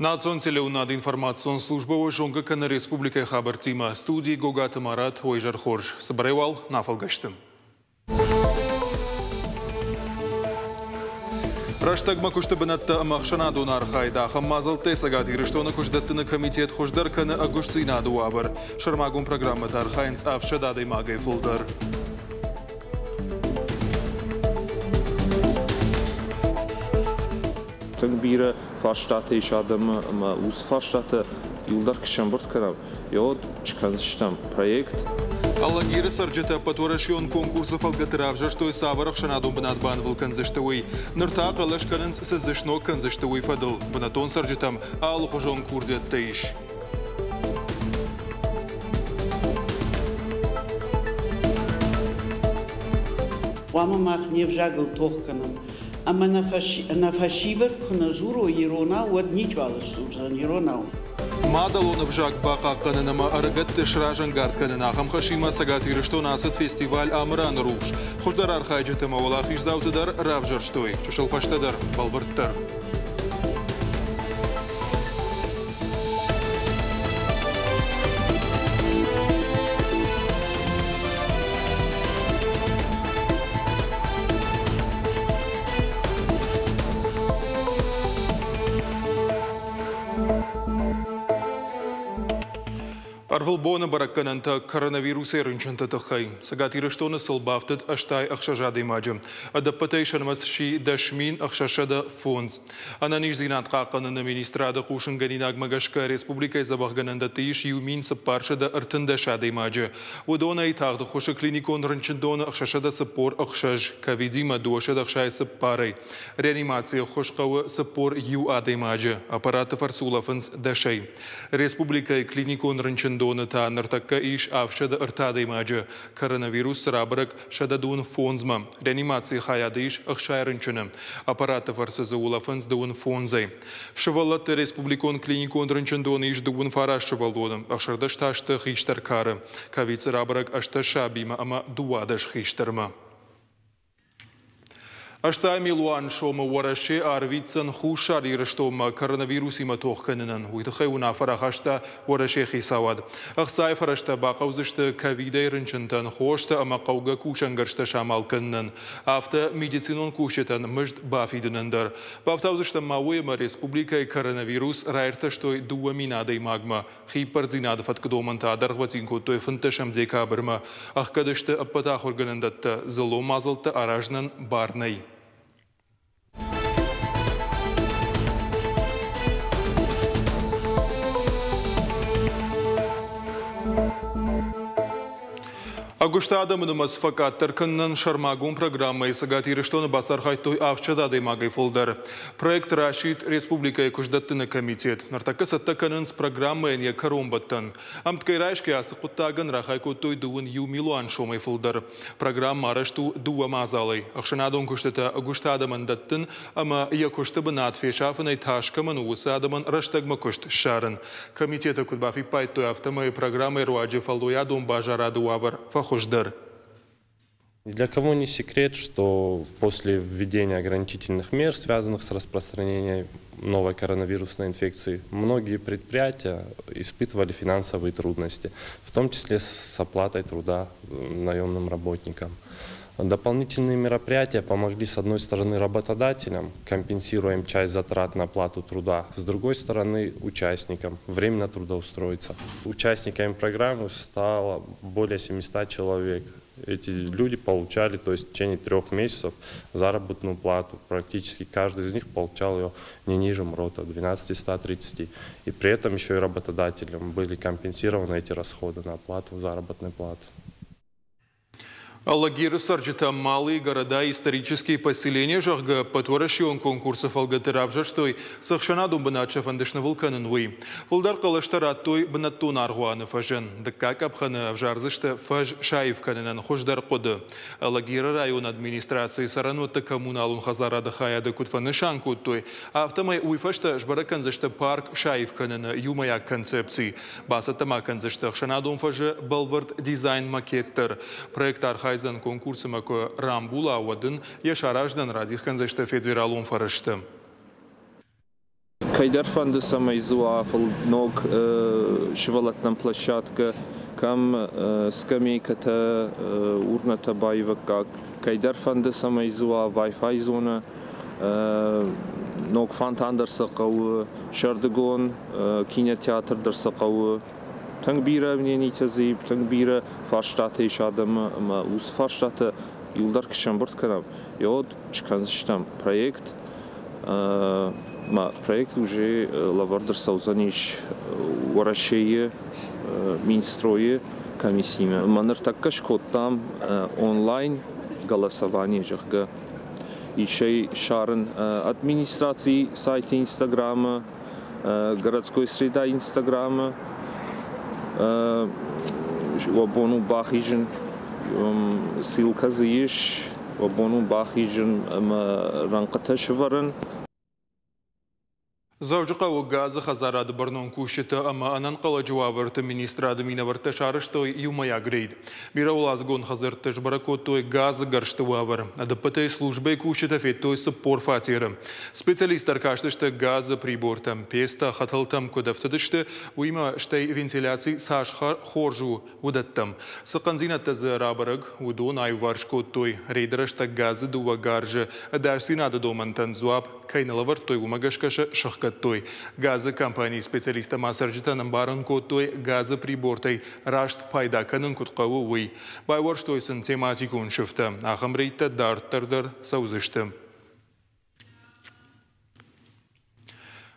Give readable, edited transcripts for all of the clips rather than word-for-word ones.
Национ телеунад информацион службовой жонга каны республика хабар тима студии Гогаты Марат Ойжар Хорж. Собаревал нафалгаштым. Раштагма куштабанатта амахшанаду нархайда хаммазал тесагат ирыштона куштдаттыны комитет хождар каны агушцinaду абар. Шармагун программа тархайнс авшадады магай фулдар. Бира фаштаты ишадам уз фаштаты юлдар кишамбурт канал. Йод чканзштам проект. Аллагиры сарджета патурашион конкурсов алгатыравжа, что и саварах шанадум бнатбан вулканзыштовый. Нырта калаш канынс сызышно канзыштовый фадыл. Бнатон сарджетам алухожон курдет тейш. Вама махнев жагл тохканам. Ама на фашиват куназуру ирона вот ничего алышсужан ирона. Мадалонов жак бака канынама аргатты шражан гард канына хамхашима сагат ирышто насыт фестиваль амран руш. Хождар архайджетама олах ишзаутыдар равжарштой. Чушылфаштадар балбырттар. Арвылбона бараккананта коронавирус эрынчанта тахай. Сагат ирыштоны сылбафтыд аштай ахшажады маджым. Адапатейшанмас ши дашмин ахшашада фонз. Ананиш зинат қаққанына министрада қушынганинаг магашка республика забахгананда тейш юмин сапаршада артындашады маджы. Удона и тағды хушы клиникон рынчындоны ахшашада сапор ахшаж. Ковидима дуашада ахшай сапарай. Реанимация хушқауы сапор ю ады маджы. Аппараты фарсулафынс дашай. Республика клиникон рынчындоны Донata нартакка иш авшада артады маджы. Коронавирус рабрак шададун фонзма. Реанимация хаядыш ахшайрынчыны. Аппараты фарсызы улафынс дуын фонзай. Шывалатты республикон клиникон рынчындоны иш дуын фараш шывалдоны. Ахшардаш ташты хиштар кары. Кавицы рабрак ашта шабима ама дуадаш хиштарма. Ашта милуан шома вараши арвицан хушар ирыштома коронавируси матохканынан. Уйтахай унафарах ашта вараши хисавад. Ахсай фарашта бақаузышты ковидай рынчынтан хошта ама қауга кушангаршта шамалканнан. Афта медицинон кушетан мыжд бафидынандар. Бафтаузышта мауэма республика коронавирус райрташтой дуаминадай магма. Хипардзинады фаткадоманта адаргватинко той фынташам декабрма. Ахкадышты аппатах органандатта зыло мазылты аражнан барнай. Агушта адамынымыз факаттар кыннан шармагун программай сагат ирыштоны басархай той авчадады магай фолдар. Проект рашид республика куждаттыны комитет. Нартакка сатта канынс программай не каромбаттан. Амткай райшки асы куттаган рахайку той дуын ю милуан шомай фолдар. Программа арашту дуа мазалай. Ахшанадон куштата агушта адамандаттын, ама я куштабы надфешафынай ташкаман уысы адаман раштагма кушт шарын. Комитета кудбафи пайт той автомай программай руаджи фалдуя дом бажараду авар Для кого не секрет, что после введения ограничительных мер, связанных с распространением новой коронавирусной инфекции, многие предприятия испытывали финансовые трудности, в том числе с оплатой труда наемным работникам. Дополнительные мероприятия помогли, с одной стороны, работодателям, компенсируя им часть затрат на оплату труда, с другой стороны, участникам, временно трудоустроиться. Участниками программы стало более 700 человек. Эти люди получали, то есть в течение 3 месяцев, заработную плату. Практически каждый из них получал ее не ниже МРОТа, 12130. И при этом еще и работодателям были компенсированы эти расходы на оплату заработной платы. Аллагиры сарджета малые города и исторические поселения жахга потворашион конкурсов алгатыравжа, что и сахшанаду бнача фандышна вулканынвы. Фулдар калаштарат той бнаттун аргуаны фажен. Дакак абханы авжарзышта фаж шаевканынан хождар коды. Аллагиры район администрации саранотта коммуналун хазарады хаяды кутфаны шанкут той. Автомай уйфашта жбараканзышта парк шаевканына юмаяк концепции. Басатама канзышта хшанадун фажы балвард дизайн макеттер. Проект архай Хайзан конкурсом ако Рамбула авадын яшараждан радих канзашта федералун фарышты. Кайдар фонды самой зуафл ног шевалатном площадка кам скамейка-то урната байва как Кайдар фонды самой зуа Wi-Fi зона ног фонтан дерсакау Шардагон кинотеатр дерсакау Тангбира мнений тазиб тангбира фарштаты шадам ус фарштаты юлдар кшамбурт канам йод чканзштам проект проект уже лавардер саузаниш ворашее Минстрое комиссиями. Манер таккаш там онлайн голосование жахга. Еще шарен администрации сайта Инстаграма, городской среда Инстаграма, вабону бахижен ссылка зиеш, вабону бахижен ранкаташварен. Завжди у газа хазарад барнон кушета, ама анан кала жуаверта министрада минаверта шарыштой юмая грейд. Мираулазгон хазарташ баракотой газа гарштуавер. Адапатай службой кушета феттой саппор фатира. Специалист аркашташта газа прибортам песта хаталтам кодавтадышта уйма штай вентиляции саш хоржу удаттам. Саканзина таза рабараг удон айваршкотой рейдрашта газа дува гаржа. Дарсинада домантан зуаб кайналавартой умагашкаша шахка той газа компании специалиста масаржита намбаран котой газа прибортай рашт пайда канын кутқавы уй. Байвар штойсын тематикун шифта. Ахамрейта дартардар саузышты.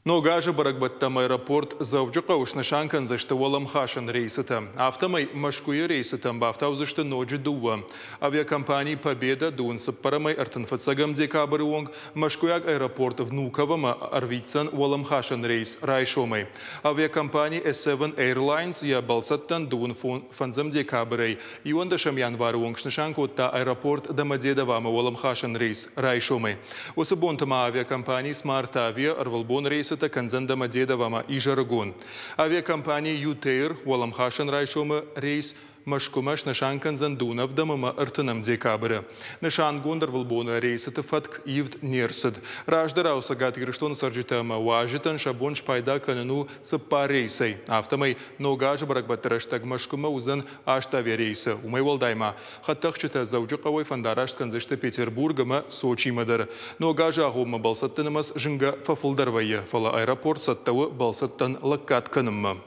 Но гажа баракбаттам аэропорт завжди кавышны шанкан зашты Уолам Хашан рейсыта. Автомай машкуя рейсытам бафтау зашты ноджи дуа. Авиакомпании Победа дуын сыппарамай артынфатсагам декабры онг машкуяг аэропорт Внуковама арвитсан Уолам Хашан рейс райшомай. Авиакомпании S7 Airlines я балсаттан дуын фанзам декабры. И он дашам январы онг шнышанкотта аэропорт Домодедовама Уолам Хашан рейс райшомай. Осыбонтама авиакомпании Smart Avia арвалбон рейс это Канзан Домодедовама и Жаргон. Авиакомпания Ютейр Уолам Хашан райшома рейс машкумаш нашан Канзан Дунав дамама артанам декабря. Нашан гондар валбона рейс это фатк ивд нерсад. Раждара усагат гриштон сарджитама важитан шабон шпайда канану саппа рейсай. Автомай ногаж баракбаттараштаг машкума узан аштаве рейса. Умай валдайма. Хаттахчита завджуқавай фандарашт канзашта Петербургама Сочи мадар. Ногажа агума балсаттанамас жинга фафулдарвая. Фала аэропорт саттавы балсаттан лаккат канымма.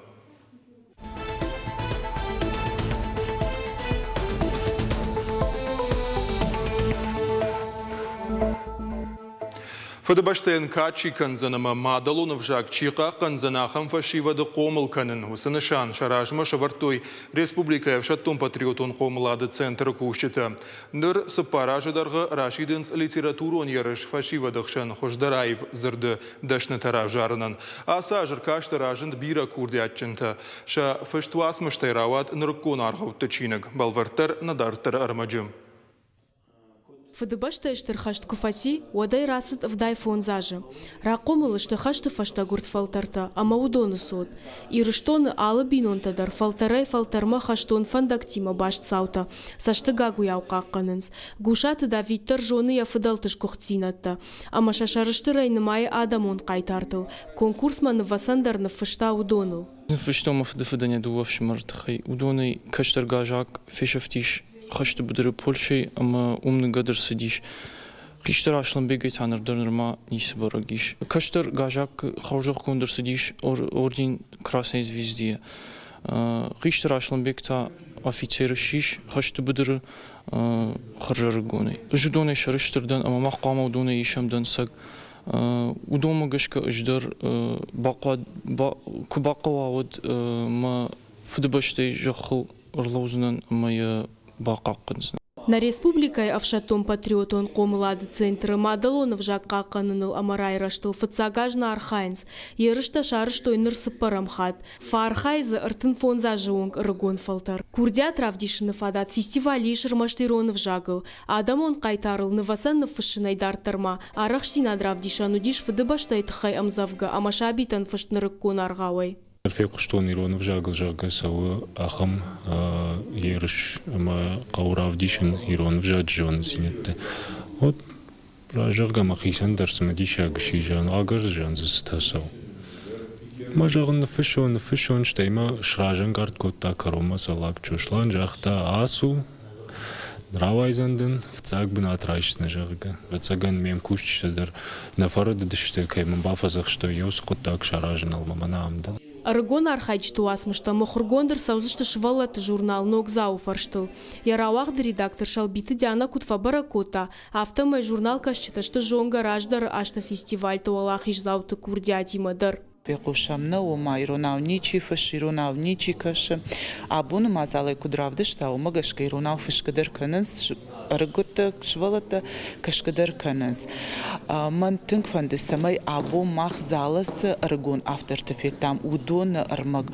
Фадабаштен качи канзанама мадалунов жак чика канзанахам фашивада комыл канын. Усанышан шаражма шавартой республика евшаттон патриотон комылады центр кушчита. Ныр сапаражадарга Рашидинс литературон ярыш фашивадахшан хождараев зырды дашны тарав жарынан. Аса жаркашта ражынд бира курдиатчынта. Ша фаштуасмыштайрават ныркон архаутты чиныг. Балвартар надартар армаджым. Фадыбашта эштырхашт куфаси, уадай расыт вдай фонзажы. Рақомылы штыхашты фаштагурт фалтарта, ама удоны сот. Ирыштоны алы бинонтадар, фалтарай фалтарма хаштон фандактима башт саута, саштыгагу яуқаққанынс. Гушаты да виттар жоны яфыдалтыш кухтзинатта, ама шашарышты райнымай адамон қайтартыл. Конкурс маны васандарны фышта удоныл. Фыштомов дыфыдане дуавшымартыхай, удоны каштаргажак фешафтиш, خشت بدر پولشی اما نقدر سدیش کشتر اصلا بگید هنر درنما نیست براگیش کشتر گاجاک خارج کندر سدیش اوردین کراسنی زویزدیه کشتر اصلا بگتا افیترشیش خشت بدر خرجر گونه جدونه شرشتردن اما مقام ودونه ایشم دن سگ ودوم گش که اجدر باقا واد ما فدبشته جخو ارلوزنن ما На республикай авшатом патриотон комлады центры мадалонов жакка каныныл амарай раштыл фацагажна архайнс. Ерышта шарыштой нырсыппарамхат. Фархайзы ыртын фонза жуонг рыгон фалтар. Курдя травдишыны фадат фестивали шырмаштыронов жагыл. Адамон кайтарыл нывасан фышынай дартарма. Арах сина травдишану диш фыдыбаштай тхай амзавга. Амашабитан фыштнырыккон аргавай. Фек что Иронов жагл сау ахам ерш ама каурав дишен Иронов жаджон синетте. Вот Рожерга махисан дарсмади шагшижан агаржан застасал. Мажагн фишон штейма шражен гард котта карома салак чушлан жахта асу Равайзанден в цагбен атрайшна жага. В цаган мем кушчедер на фарад диште кайм бафазах что ёс коттак шаражен алмаманамда. Аргон архайч туасмышта мохургондер саузышты швалат журнал ногзау фарштыл. Яравахды редактор шалбиты Диана Кутфабара кота. Автомай журнал кашчеташты жонга раждар ашта фестиваль туалах ижзауты курдиатимадар. Пекушамна ума иронав ничи фаш иронав ничи каш абун мазалай кудравдышта умагашка иронав фашкадер каныз аргота швалата кашкадер каныз ман тинг фанды самай абу махзалас аргон автортефетам удон армаг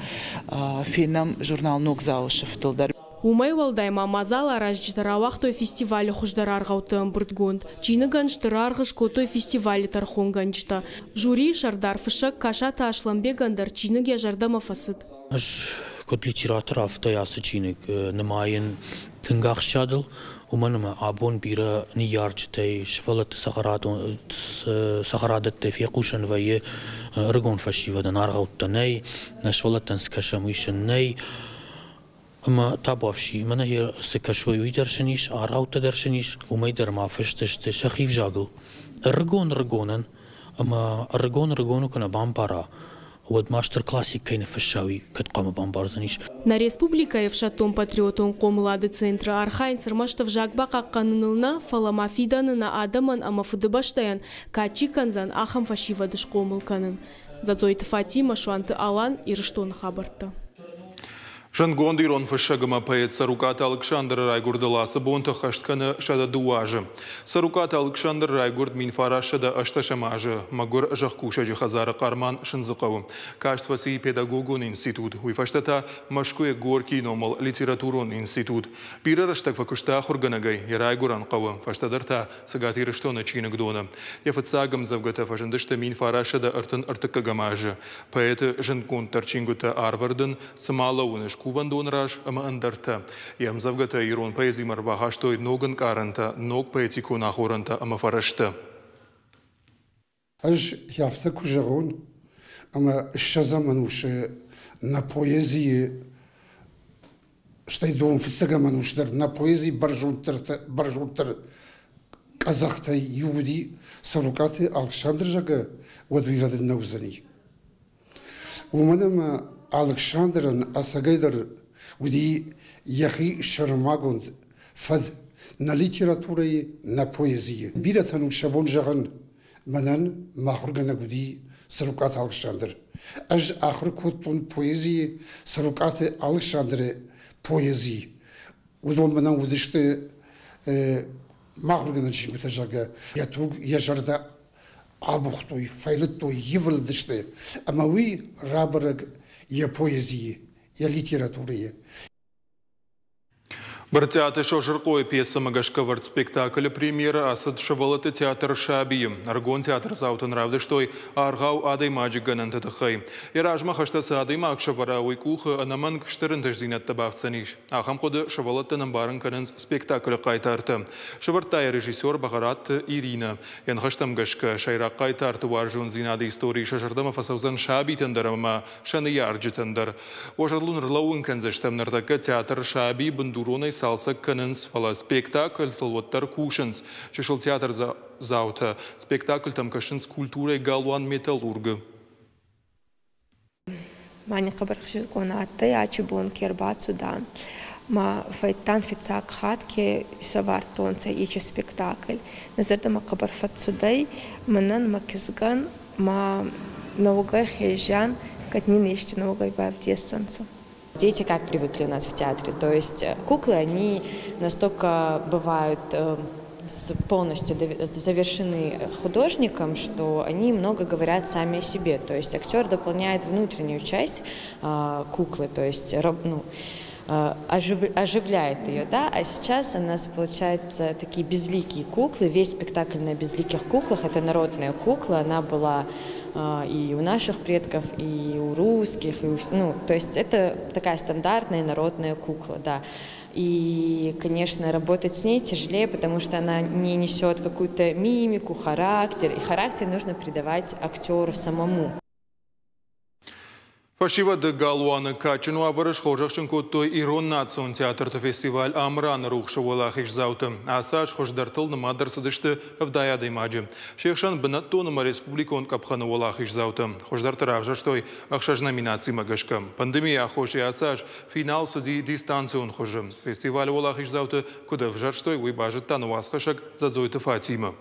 финам журнал ногзау шифтылдар. Умай валдайма мазала разжитаравах той фестивале хуждар аргаутым бұртгонд. Чины ганшты арғыш котой фестивале тархон ганшта. Жюри шардар фышак кашата ашламбе гандар чины гежардама фасыд. Аш кот литератор автаясы чины намайын тынгах шадыл. Уманама абон бира ниярчтай швалат сахарадаттай фекушан вае ргон фашивадан аргаутанай нашвалатан скашамышанай. Ama tabavşi, mana hier sekashoy uidershenish, arauta dershenish, umaider ma feshteshte shachiv jagl. Rgonen, ama rgonu kana bambara. Вот мастер классик кайне фашави, кат кама бамбарзаниш. На республика евшатом патриотон комлады центра архайнцер маштав жагба какканылна фалама фиданына адаман ама фудыбаштаян качи канзан ахам фашивадыш комылканын. Зазойты Фатима шуанты Алан ирыштон хабарта. Жангондирон фашагама поэт Сарукат Александр Райгурдаласы бонта хаштканы шада дуажы. Сарукат Александр Райгурд минфара шада ашташамажы. Магур жахкуша жихазары карман шынзықауы. Каштваси педагогун институт. Уйфаштата машкуе горки номал литературон институт. Бирар аштак факушта хурганагай. Райгуран қауы. Фаштадарта сагати рыштона чинагдона. Яфатсагам завгата фашындышта минфара шада артын артыкагамажы. Поэт Жангонд Тарчингута Арвардын самалауныш Кувандон раш ама андарта. Ямзавгата ирон поэзи марбаха, что ноган каранта, ног поэтику нахоранта ама фарашта. Аж явта кужарон, ама шазамануш на поэзии, что и дом фицагамануш на поэзии баржунтер казахта юди Сарукаты Александр жага водвижаден наузани. Уманама Александран Асагайдар уди яхи шармагунд фад на литературе на поэзии. Биратану шабон жаган манан махургана уди Сарукат Александр. Аж ахр котпун поэзии Сарукаты Александре поэзии. Удон манан удиште махургана чимета жага. Ятуг яжарда абухтой, файлеттой, евлдиште. Амави рабараг я поэзии, я литературы. Бартеатр шошырқой пьеса Магашкавард спектакль премьера асад шавалаты театр Шабием. Аргон театр заутан равды, что аргау адай маджик гананты тахай. И ражма хаштаса адай маг шавара уйкуха анаманг штырындыш зинат табахцаниш. Ахам коды шавалаты намбарын кананс спектакль кайтарты. Шавартай режиссер Багарат Ирина. Ян хаштам гашка шайрак кайтарты варжун зинады истории шашардама фасаузан Шаби тендарама шаны ярджи тендар. Ожарлун рлауын канзаштам нартака театр Шаби бандуроной салса канынс фала спектакль толваттар кушынс. Чешыл театр заута. Спектакль там кашынс культурой галуан металлурга. Мани қабарқышыз қонатты, ачы бон кербат судан. Ма файтан фицак хатке савар тонца ече спектакль. Назарда ма қабарфат судай, манан ма кизган, ма наугай хейжан, катнин еште наугай бавдесанца. Дети как привыкли у нас в театре, то есть куклы, они настолько бывают полностью завершены художником, что они много говорят сами о себе, то есть актер дополняет внутреннюю часть куклы, то есть оживляет ее, да, а сейчас у нас получается такие безликие куклы, весь спектакль на безликих куклах, это народная кукла, она была и у наших предков, и у русских, и то есть это такая стандартная народная кукла, да. И, конечно, работать с ней тяжелее, потому что она не несет какую-то мимику, характер. И характер нужно придавать актеру самому. Фашива de Галуаны Качину абарыш хожахшын коттой Ирон национ театрты фестиваль Амран рухшы олахиш зауты. Асаш хождартыл нымадыр сыдышты вдая даймаджы. Шехшан бінаттоныма республикон капханы олахиш зауты. Хождартыр авжаштой ақшаж номинации магашка. Пандемия хоши асаш финал сыди дистанцион хожы. Фестиваль олахиш зауты куда вжаштой выбажет тануасхашак задзойты Фатима.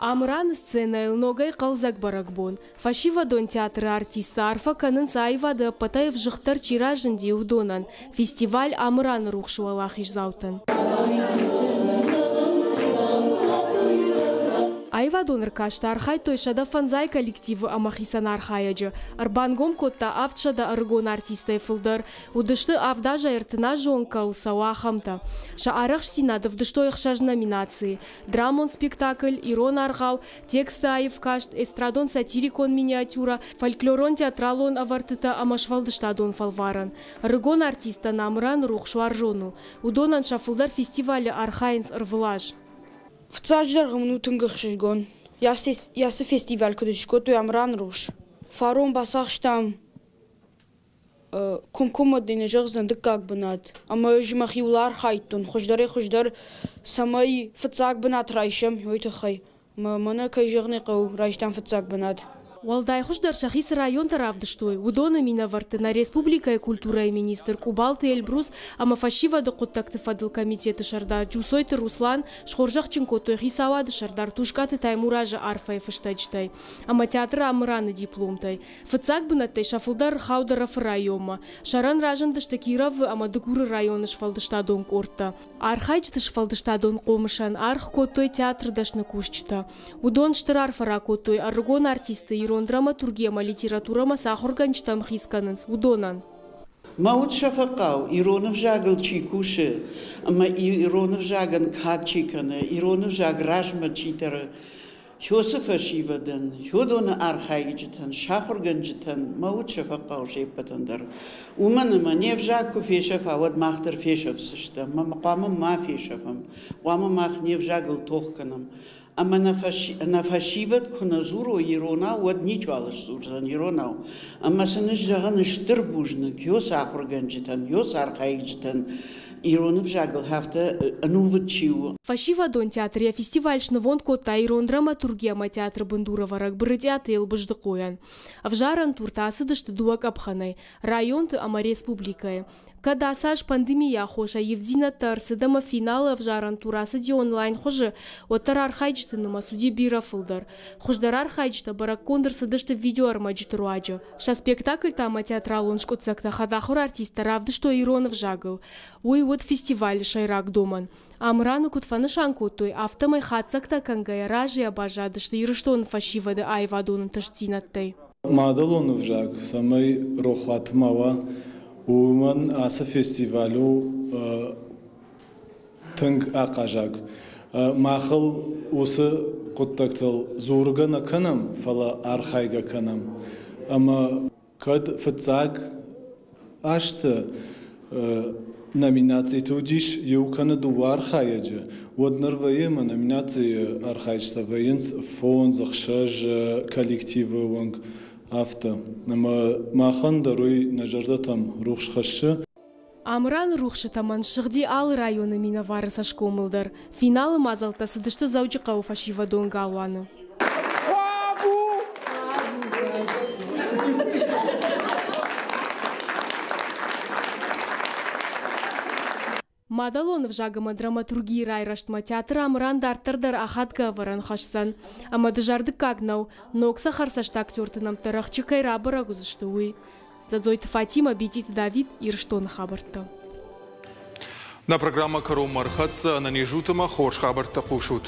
Амран сцена илногай қалзак баракбон. Фашива дон театры артиста арфа канын сайвады патаев жықтар чиражын деудонан. Фестиваль Амран рухшуалахиш заутын. Айвадон ркашта архай тойшада фанзай коллективы амахисан архаяджы. Арбангом котта автшада аргон артиста эфылдар. Удышты авдажа эртына жон калсауа хамта. Ша арах стинадов дыштой ихшаж номинации. Драмон спектакль, Ирон аргау, тексты айвкашт, эстрадон сатирикон миниатюра, фольклорон театралон авартыта амашвалдыштадон фалваран. Аргон артиста намран рухшу аржону. Удонан шафылдар фестиваля архайнс арвлаж. В царджар гамнутын гахшигон. Ясы фестиваль кудышко то Амран руш. Фарон басахштам. Кумкума денежгзан дыкак бнат. Ама жмахиулар хайтун. Хождар самай фцак бнат райшам йойтахай. Мана кайжгны кау райштан фцак бнат. Уалдай хуждар шахис район таравдыштой. Удона минаварты на республика и культура и министр Кубалты Эльбрус, ама фашива до контакты фадыл комитеты шардар. Джусойты Руслан, шхоржах чинкотой хисавады шардар. Тушкаты таймуража арфа и фаштачтай. Ама театр Амраны дипломтай. Фацак бынаттай шафылдар хаударов райома. Шаран ражан дыштакирав ама дыгуры районы шфалдыштадон корта. Архайчты шфалдыштадон комышан. Арх котой театр дашны кушчита. Удон штырар фара котой. Аргон артисты Ирон драматургия литература масахорганчтам хисканынс удонан. Маут шафакау Иронов жагл чикуши, ама Иронов жаган качикана, Иронов жаг ражма читара. Хёсефа шивадан, хёдона архайджтан, шахорганчтан, маут шафакау шепатандар. Умана манев жаку фешев, а вот махтер фешев сышта, мама ма фешевам, вама мах нев жагл тохканам. Ама на фашиват коназуру Ирона вот ничего алышсурдан Ирона. Ама сыныш жаган штырбужны, кёс ахурганчтан, ёс архайджтан. Иронов жагл хафта анувачиу. Фашива дон театре фестиваль шнывон кота Ирон драматургия ма театр Бандурова рак брыдят ел быжды коян. Авжаран туртасы дышты дуак абханай. Район ты ама республикай. Когда саш пандемия хоша евдина тарсы дама финала авжаран турасы ди онлайн хожи. Отар архайджты нама суди бира фылдар. Хождар архайджта барак кондырсы дышты видео армаджты руаджы. Ша спектакль тама театралон шкотсакта хадахур артиста равды что Иронов жагл. Ой вот фестиваль шайрак доман. Амрану кутфаны шанкутой автомай хатсакта кангая ражи обажады что ирыштон фашивады айвадонын тыштинаттай. Мадалонов жаг самай рохат мава. Уман аса фестивалю тынг акажак. Махал усы куттактал зургана канам фала архайга канам. Ама кад фцаг ашта номинации тудиш юкана ду архаяджа. Вот норваема номинации архайчта военс фон захшаж коллективы ванг. Авто. Махан даруй нажардатам рухшхашы. Амран рухшы таман шыгди ал районы минавары сашкомылдар. Финалы мазалтасы дышты заучықа у фашива дон галуаны. Мадалонов жагыма драматургии райраштма театр Амран дартырдар ахатга варан хашсан. Ама дыжарды кагнау, нокса харсашта актёртынам тарах чикайра барагузышты уй. Задзойты Фатима, Бетит Давид, Ирштон хабарта. На программа Каром Мархатса на нежутама хош хабарта кушут.